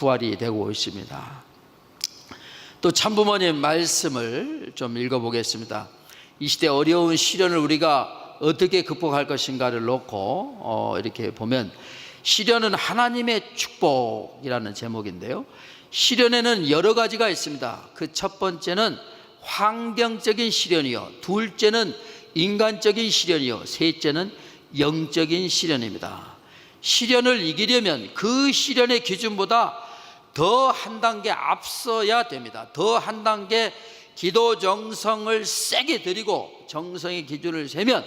부활이 되고 있습니다. 또 참부모님 말씀을 좀 읽어보겠습니다. 이 시대 어려운 시련을 우리가 어떻게 극복할 것인가를 놓고 이렇게 보면, 시련은 하나님의 축복이라는 제목인데요, 시련에는 여러 가지가 있습니다. 그 첫 번째는 환경적인 시련이요, 둘째는 인간적인 시련이요, 셋째는 영적인 시련입니다. 시련을 이기려면 그 시련의 기준보다 더 한 단계 앞서야 됩니다. 더 한 단계 기도 정성을 세게 들이고 정성의 기준을 세면,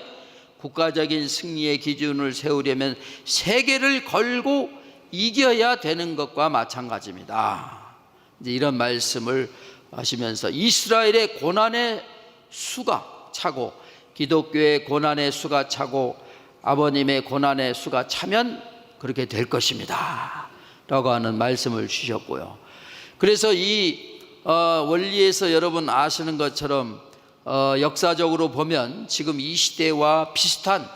국가적인 승리의 기준을 세우려면 세계를 걸고 이겨야 되는 것과 마찬가지입니다. 이제 이런 말씀을 하시면서 이스라엘의 고난의 수가 차고, 기독교의 고난의 수가 차고, 아버님의 고난의 수가 차면 그렇게 될 것입니다 라고 하는 말씀을 주셨고요. 그래서 이 원리에서 여러분 아시는 것처럼 역사적으로 보면 지금 이 시대와 비슷한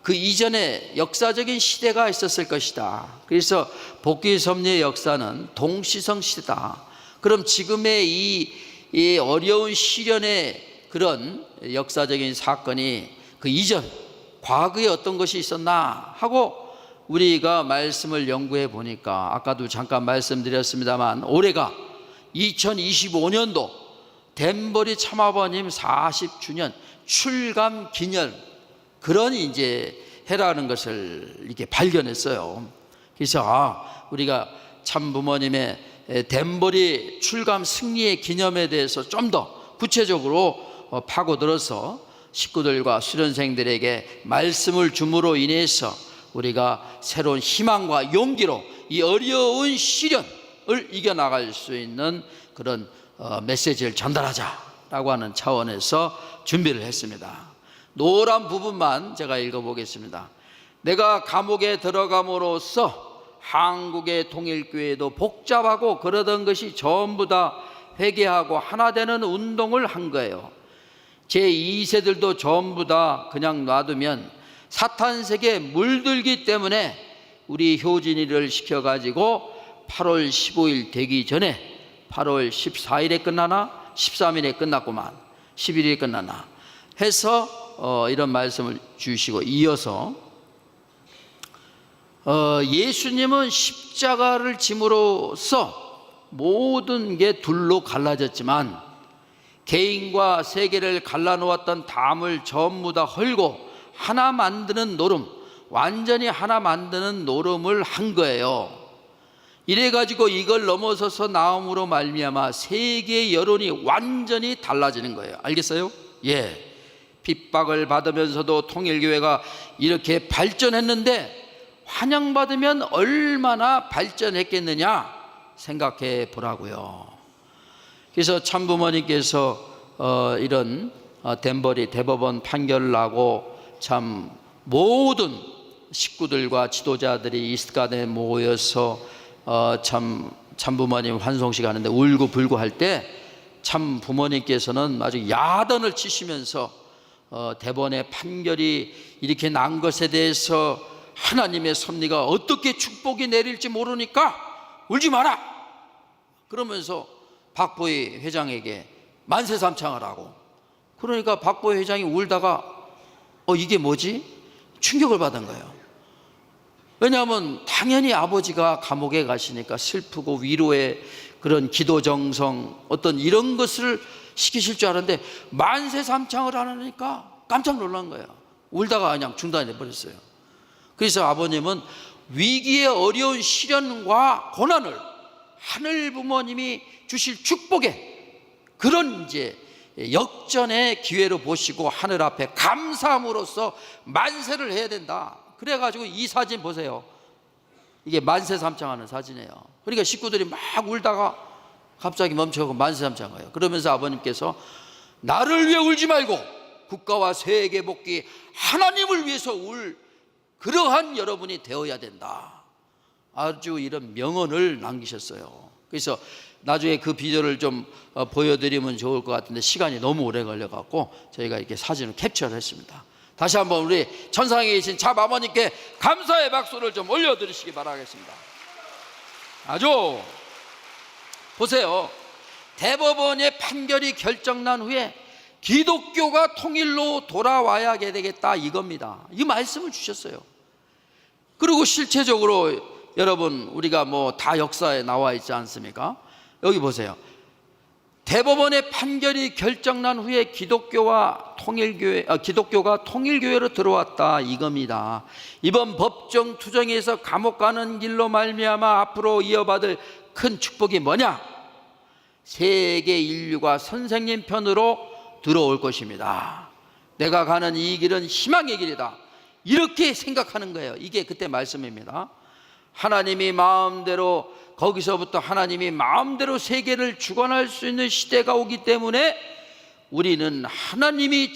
그 이전에 역사적인 시대가 있었을 것이다. 그래서 복귀 섭리의 역사는 동시성 시대다. 그럼 지금의 이 어려운 시련의 그런 역사적인 사건이 그 이전 과거에 어떤 것이 있었나 하고 우리가 말씀을 연구해 보니까, 아까도 잠깐 말씀드렸습니다만 올해가 2025년도 댄버리 참아버님 40주년 출감 기념, 그런 이제 해라는 것을 이렇게 발견했어요. 그래서 우리가 참부모님의 댄버리 출감 승리의 기념에 대해서 좀 더 구체적으로 파고들어서 식구들과 수련생들에게 말씀을 줌으로 인해서 우리가 새로운 희망과 용기로 이 어려운 시련을 이겨나갈 수 있는 그런 메시지를 전달하자라고 하는 차원에서 준비를 했습니다. 노란 부분만 제가 읽어보겠습니다. 내가 감옥에 들어감으로써 한국의 통일교회도 복잡하고 그러던 것이 전부 다 회개하고 하나 되는 운동을 한 거예요. 제2세들도 전부 다 그냥 놔두면 사탄 세계에 물들기 때문에 우리 효진이를 시켜가지고 8월 15일 되기 전에 8월 14일에 끝나나 13일에 끝났구만, 11일에 끝나나 해서 이런 말씀을 주시고, 이어서 예수님은 십자가를 짐으로써 모든 게 둘로 갈라졌지만 개인과 세계를 갈라놓았던 담을 전부 다 헐고 하나 만드는 노름, 완전히 하나 만드는 노름을 한 거예요. 이래가지고 이걸 넘어서서 나옴으로 말미암아 세계의 여론이 완전히 달라지는 거예요. 알겠어요? 예. 핍박을 받으면서도 통일교회가 이렇게 발전했는데 환영받으면 얼마나 발전했겠느냐 생각해 보라고요. 그래서 참부모님께서 이런 댄버리 대법원 판결을 하고 참 모든 식구들과 지도자들이 이스트가든에 모여서 참부모님 환송식 하는데 울고불고 할 때 참부모님께서는 아주 야단을 치시면서 대법원의 판결이 이렇게 난 것에 대해서 하나님의 섭리가 어떻게 축복이 내릴지 모르니까 울지 마라 그러면서 박보희 회장에게 만세삼창을 하고, 그러니까 박보희 회장이 울다가 이게 뭐지? 충격을 받은 거예요. 왜냐하면 당연히 아버지가 감옥에 가시니까 슬프고 위로의 그런 기도 정성, 어떤 이런 것을 시키실 줄 알았는데 만세삼창을 하니까 깜짝 놀란 거예요. 울다가 그냥 중단해 버렸어요. 그래서 아버님은 위기의 어려운 시련과 고난을 하늘 부모님이 주실 축복의 그런 이제 역전의 기회로 보시고 하늘 앞에 감사함으로써 만세를 해야 된다. 그래가지고 이 사진 보세요. 이게 만세삼창하는 사진이에요. 그러니까 식구들이 막 울다가 갑자기 멈춰고 만세삼창해요. 그러면서 아버님께서 나를 위해 울지 말고 국가와 세계 복귀 하나님을 위해서 울 그러한 여러분이 되어야 된다. 아주 이런 명언을 남기셨어요. 그래서 나중에 그 비디오를 좀 보여드리면 좋을 것 같은데 시간이 너무 오래 걸려갖고 저희가 이렇게 사진을 캡처를 했습니다. 다시 한번 우리 천상에 계신 참아버님께 감사의 박수를 좀 올려드리시기 바라겠습니다. 아주 보세요. 대법원의 판결이 결정난 후에 기독교가 통일로 돌아와야 되겠다, 이겁니다. 이 말씀을 주셨어요. 그리고 실체적으로 여러분, 우리가 뭐 다 역사에 나와 있지 않습니까? 여기 보세요. 대법원의 판결이 결정난 후에 기독교가 통일교회로 들어왔다, 이겁니다. 이번 법정 투정에서 감옥 가는 길로 말미암아 앞으로 이어받을 큰 축복이 뭐냐? 세계 인류가 선생님 편으로 들어올 것입니다. 내가 가는 이 길은 희망의 길이다, 이렇게 생각하는 거예요. 이게 그때 말씀입니다. 하나님이 마음대로, 거기서부터 하나님이 마음대로 세계를 주관할 수 있는 시대가 오기 때문에 우리는 하나님이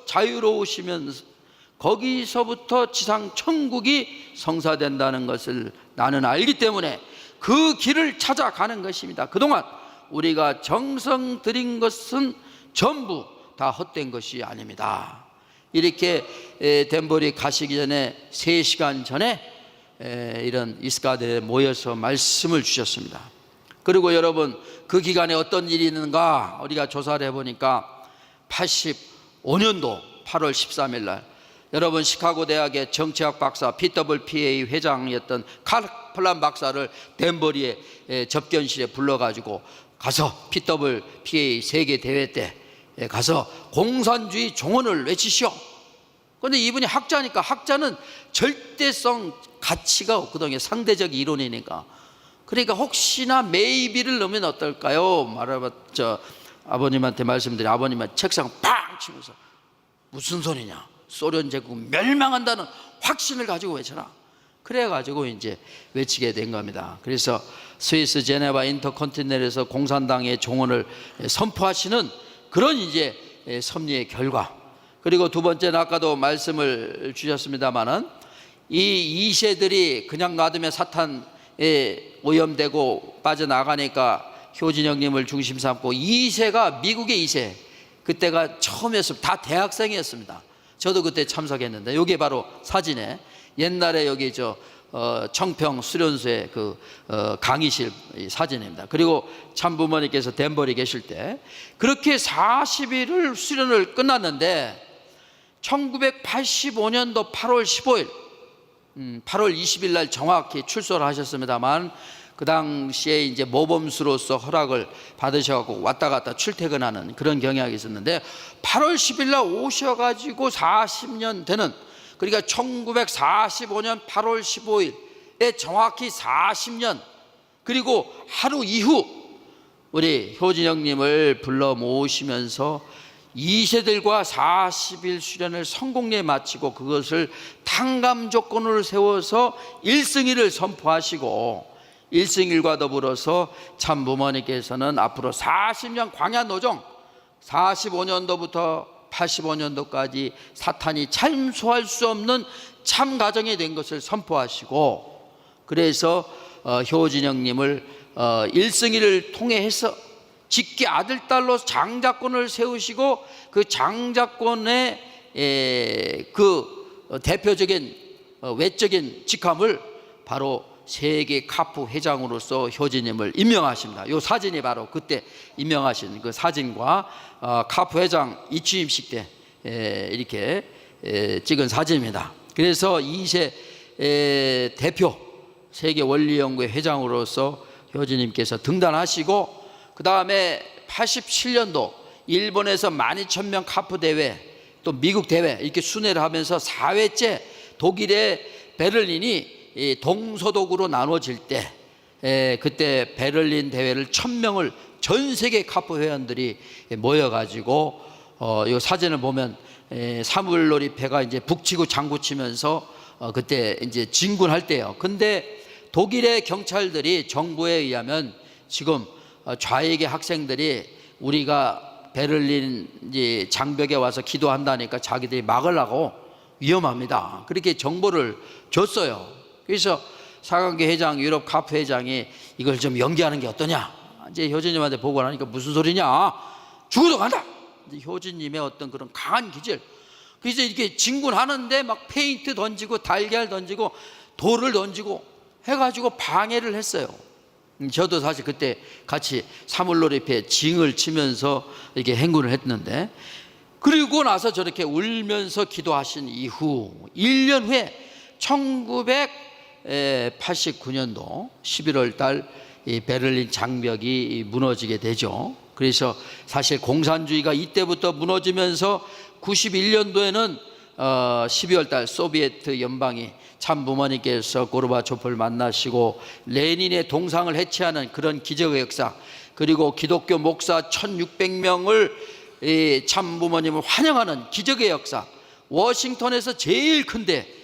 자유로우시면 거기서부터 지상 천국이 성사된다는 것을 나는 알기 때문에 그 길을 찾아가는 것입니다. 그동안 우리가 정성 들인 것은 전부 다 헛된 것이 아닙니다. 이렇게 덴버리 가시기 전에 3시간 전에 이런 이스가드에 모여서 말씀을 주셨습니다. 그리고 여러분, 그 기간에 어떤 일이 있는가 우리가 조사를 해보니까 85년도 8월 13일 날 여러분, 시카고 대학의 정치학 박사 PWPA 회장이었던 칼플란 박사를 덴버리의 접견실에 불러가지고 가서 PWPA 세계 대회 때 가서 공산주의 종언을 외치시오. 그런데 이분이 학자니까, 학자는 절대성 가치가 없거든요. 상대적 이론이니까. 그러니까 혹시나 maybe를 넣으면 어떨까요? 말해봤죠. 아버님한테 말씀드린, 아버님은 책상 팡 치면서 무슨 소리냐, 소련 제국 멸망한다는 확신을 가지고 외쳐라. 그래가지고 이제 외치게 된 겁니다. 그래서 스위스 제네바 인터컨티넨에서 공산당의 종언을 선포하시는 그런 이제 섭리의 결과. 그리고 두 번째는 아까도 말씀을 주셨습니다마는 이 2세들이 그냥 놔두면 사탄에 오염되고 빠져나가니까 효진영님을 중심 삼고 2세가 미국의 2세, 그때가 처음이었습니다. 다 대학생이었습니다. 저도 그때 참석했는데, 여기 바로 사진에 옛날에 여기 청평 수련소의 그 강의실 사진입니다. 그리고 참부모님께서 덴버리 계실 때 그렇게 40일을 수련을 끝났는데 1985년도 8월 15일 8월 20일 날 정확히 출소를 하셨습니다만, 그 당시에 이제 모범수로서 허락을 받으셔갖고 왔다 갔다 출퇴근하는 그런 경향이 있었는데, 8월 10일 날 오셔가지고 40년 되는, 그러니까 1945년 8월 15일에 정확히 40년, 그리고 하루 이후 우리 효진영님을 불러 모시면서 2세들과 40일 수련을 성공리에 마치고 그것을 탕감 조건을 세워서 1승일을 선포하시고, 1승일과 더불어서 참부모님께서는 앞으로 40년 광야노정, 45년도부터 85년도까지 사탄이 참소할 수 없는 참가정이 된 것을 선포하시고, 그래서 효진영님을 1승일을 통해 해서 직계 아들딸로 장자권을 세우시고, 그 장자권의 그 대표적인 외적인 직함을 바로 세계 카프 회장으로서 효진님을 임명하십니다. 이 사진이 바로 그때 임명하신 그 사진과 카프 회장 이취임식 때 이렇게 찍은 사진입니다. 그래서 2세 대표 세계 원리연구회 회장으로서 효진님께서 등단하시고, 그 다음에 87년도 일본에서 12,000명 카프 대회, 또 미국 대회 이렇게 순회를 하면서 4회째 독일의 베를린이 동서독으로 나눠질 때, 그때 베를린 대회를 1,000명을 전 세계 카프 회원들이 모여가지고 이 사진을 보면 사물놀이 배가 이제 북치고 장구치면서 그때 이제 진군할 때요. 근데 독일의 경찰들이 정부에 의하면 지금 좌익의 학생들이 우리가 베를린 이제 장벽에 와서 기도한다니까 자기들이 막으려고 위험합니다, 그렇게 정보를 줬어요. 그래서 사관계 회장, 유럽 카프 회장이 이걸 좀 연기하는 게 어떠냐, 이제 효진님한테 보고를 하니까 무슨 소리냐, 죽어도 간다. 효진님의 어떤 그런 강한 기질, 그래서 이렇게 진군하는데 막 페인트 던지고 달걀 던지고 돌을 던지고 해가지고 방해를 했어요. 저도 사실 그때 같이 사물놀이패 징을 치면서 이렇게 행군을 했는데, 그리고 나서 저렇게 울면서 기도하신 이후 1년 후에 1989년도 11월 달 이 베를린 장벽이 무너지게 되죠. 그래서 사실 공산주의가 이때부터 무너지면서 91년도에는 12월 달 소비에트 연방이 참부모님께서 고르바초프를 만나시고 레닌의 동상을 해체하는 그런 기적의 역사, 그리고 기독교 목사 1600명을 참부모님을 환영하는 기적의 역사, 워싱턴에서 제일 큰데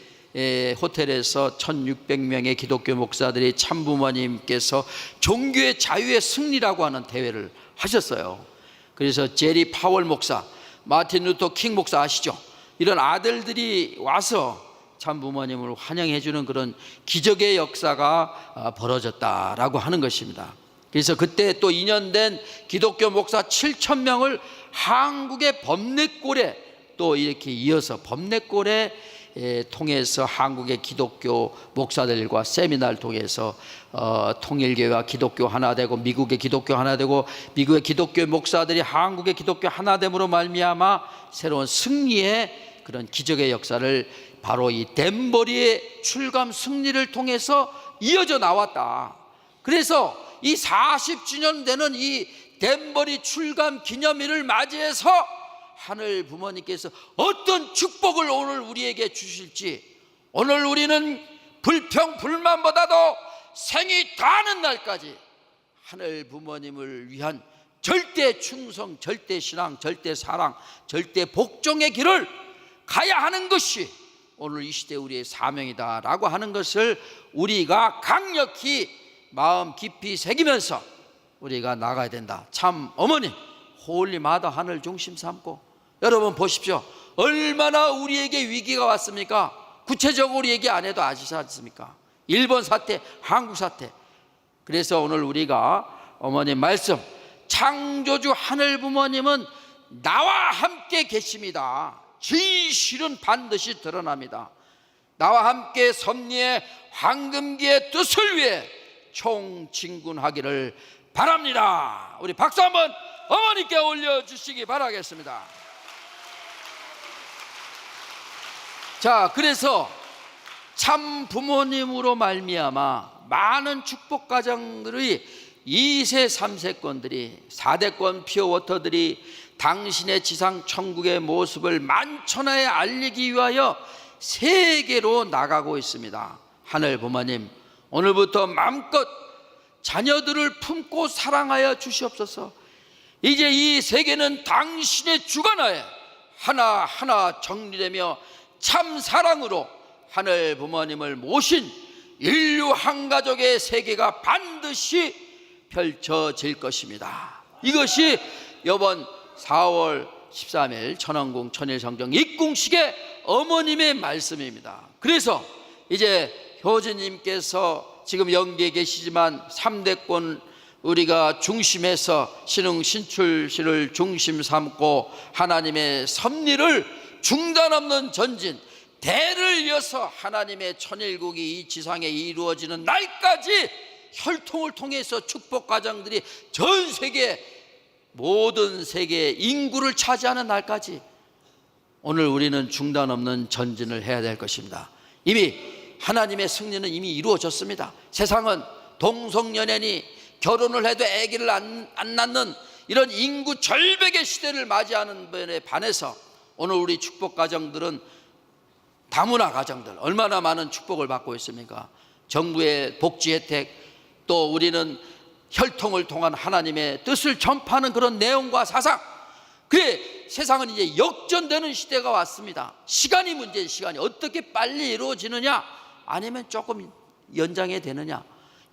호텔에서 1600명의 기독교 목사들이 참부모님께서 종교의 자유의 승리라고 하는 대회를 하셨어요. 그래서 제리 파월 목사, 마틴 루터 킹 목사 아시죠? 이런 아들들이 와서 참부모님을 환영해 주는 그런 기적의 역사가 벌어졌다라고 하는 것입니다. 그래서 그때 또 2년 된 기독교 목사 7,000명을 한국의 범례골에 또 이렇게 이어서 범례골에 통해서 한국의 기독교 목사들과 세미나를 통해서 통일교회와 기독교 하나 되고, 미국의 기독교 하나 되고, 미국의 기독교 목사들이 한국의 기독교 하나됨으로 말미암아 새로운 승리의 그런 기적의 역사를 바로 이 댄버리의 출감 승리를 통해서 이어져 나왔다. 그래서 이 40주년 되는 이 댄버리 출감 기념일을 맞이해서 하늘 부모님께서 어떤 축복을 오늘 우리에게 주실지, 오늘 우리는 불평 불만보다도 생이 다는 날까지 하늘 부모님을 위한 절대 충성, 절대 신앙, 절대 사랑, 절대 복종의 길을 가야 하는 것이 오늘 이 시대 우리의 사명이다라고 하는 것을 우리가 강력히 마음 깊이 새기면서 우리가 나가야 된다. 참 어머님 홀리마다 하늘 중심 삼고, 여러분 보십시오. 얼마나 우리에게 위기가 왔습니까? 구체적으로 얘기 안 해도 아시지 않습니까? 일본 사태, 한국 사태. 그래서 오늘 우리가 어머님 말씀, 창조주 하늘 부모님은 나와 함께 계십니다. 진실은 반드시 드러납니다. 나와 함께 섭리의 황금기의 뜻을 위해 총진군하기를 바랍니다. 우리 박수 한번 어머니께 올려주시기 바라겠습니다. 자, 그래서 참 부모님으로 말미암아 많은 축복 가정들이 2세 3세권들이 4대권 피어워터들이 당신의 지상 천국의 모습을 만천하에 알리기 위하여 세계로 나가고 있습니다. 하늘 부모님, 오늘부터 마음껏 자녀들을 품고 사랑하여 주시옵소서. 이제 이 세계는 당신의 주관하에 하나하나 정리되며 참 사랑으로 하늘 부모님을 모신 인류 한 가족의 세계가 반드시 펼쳐질 것입니다. 이것이 이번 4월 13일 천왕궁 천일성정 입궁식의 어머님의 말씀입니다. 그래서 이제 효진님께서 지금 영계에 계시지만 3대권 우리가 중심에서 신흥 신출시를 중심 삼고 하나님의 섭리를 중단 없는 전진, 대를 이어서 하나님의 천일국이 이 지상에 이루어지는 날까지 혈통을 통해서 축복 가정들이 전 세계 모든 세계의 인구를 차지하는 날까지 오늘 우리는 중단 없는 전진을 해야 될 것입니다. 이미 하나님의 승리는 이미 이루어졌습니다. 세상은 동성연애니 결혼을 해도 아기를 안 낳는 이런 인구 절벽의 시대를 맞이하는 번에 반해서 오늘 우리 축복 가정들은 다문화 가정들 얼마나 많은 축복을 받고 있습니까? 정부의 복지 혜택, 또 우리는 혈통을 통한 하나님의 뜻을 전파하는 그런 내용과 사상. 그래 세상은 이제 역전되는 시대가 왔습니다. 시간이 문제인 시간이 어떻게 빨리 이루어지느냐 아니면 조금 연장이 되느냐,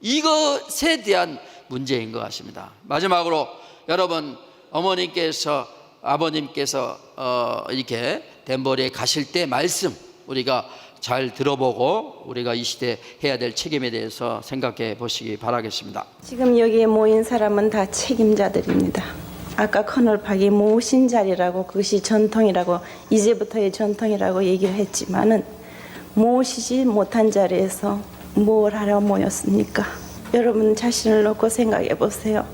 이것에 대한 문제인 것 같습니다. 마지막으로 여러분 어머님께서 아버님께서 이렇게 댄버리에 가실 때 말씀 우리가 잘 들어보고 우리가 이 시대에 해야 될 책임에 대해서 생각해 보시기 바라겠습니다. 지금 여기에 모인 사람은 다 책임자들입니다. 아까 커널팍이 모신 자리라고, 그것이 전통이라고, 이제부터의 전통이라고 얘기를 했지만은 모시지 못한 자리에서 뭘 하러 모였습니까? 여러분 자신을 놓고 생각해 보세요.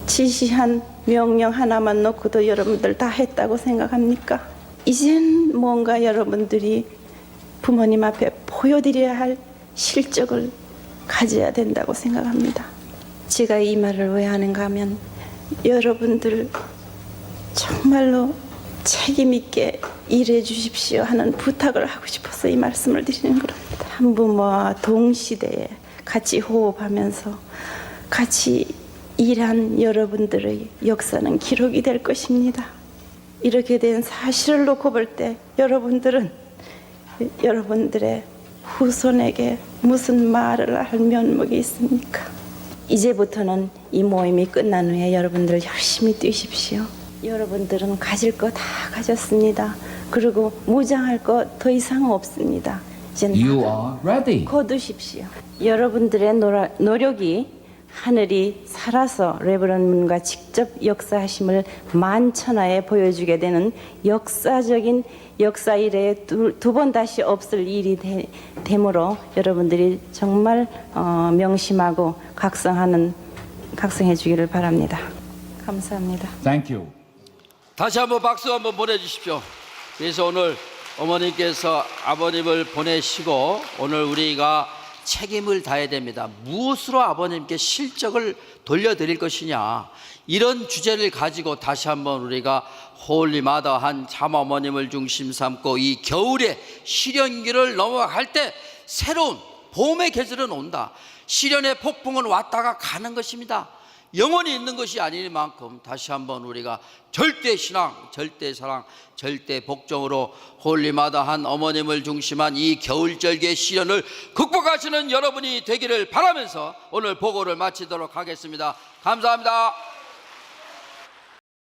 지시한 명령 하나만 놓고도 여러분들 다 했다고 생각합니까? 이젠 뭔가 여러분들이 부모님 앞에 보여드려야 할 실적을 가져야 된다고 생각합니다. 제가 이 말을 왜 하는가 하면 여러분들 정말로 책임 있게 일해 주십시오 하는 부탁을 하고 싶어서 이 말씀을 드리는 겁니다. 한부모와 동시대에 같이 호흡하면서 같이 일한 여러분들의 역사는 기록이 될 것입니다. 이렇게 된 사실을 놓고 볼 때 여러분들은 여러분들의 후손에게 무슨 말을 할 면목이 있습니까? 이제부터는 이 모임이 끝난 후에 여러분들 열심히 뛰십시오. 여러분들은 가질 거 다 가졌습니다. 그리고 무장할 거 더 이상 없습니다. 이제 You are ready. 거두십시오. 여러분들의 노력이 하늘이 살아서 레브런문과 직접 역사하심을 만천하에 보여주게 되는 역사적인 역사 이래에 두 번 다시 없을 일이 되므로 여러분들이 정말 명심하고 각성해 주기를 바랍니다. 감사합니다. Thank you. 다시 한번 박수 한번 보내주십시오. 그래서 오늘 어머니께서 아버님을 보내시고 오늘 우리가 책임을 다해야 됩니다. 무엇으로 아버님께 실적을 돌려드릴 것이냐, 이런 주제를 가지고 다시 한번 우리가 홀리마다한 참어머님을 중심 삼고 이 겨울에 시련기를 넘어갈 때 새로운 봄의 계절은 온다. 시련의 폭풍은 왔다가 가는 것입니다. 영원히 있는 것이 아니만큼 다시 한번 우리가 절대 신앙, 절대 사랑, 절대 복종으로 홀리마다한 어머님을 중심한 이 겨울절기의 시련을 극복하시는 여러분이 되기를 바라면서 오늘 보고를 마치도록 하겠습니다. 감사합니다.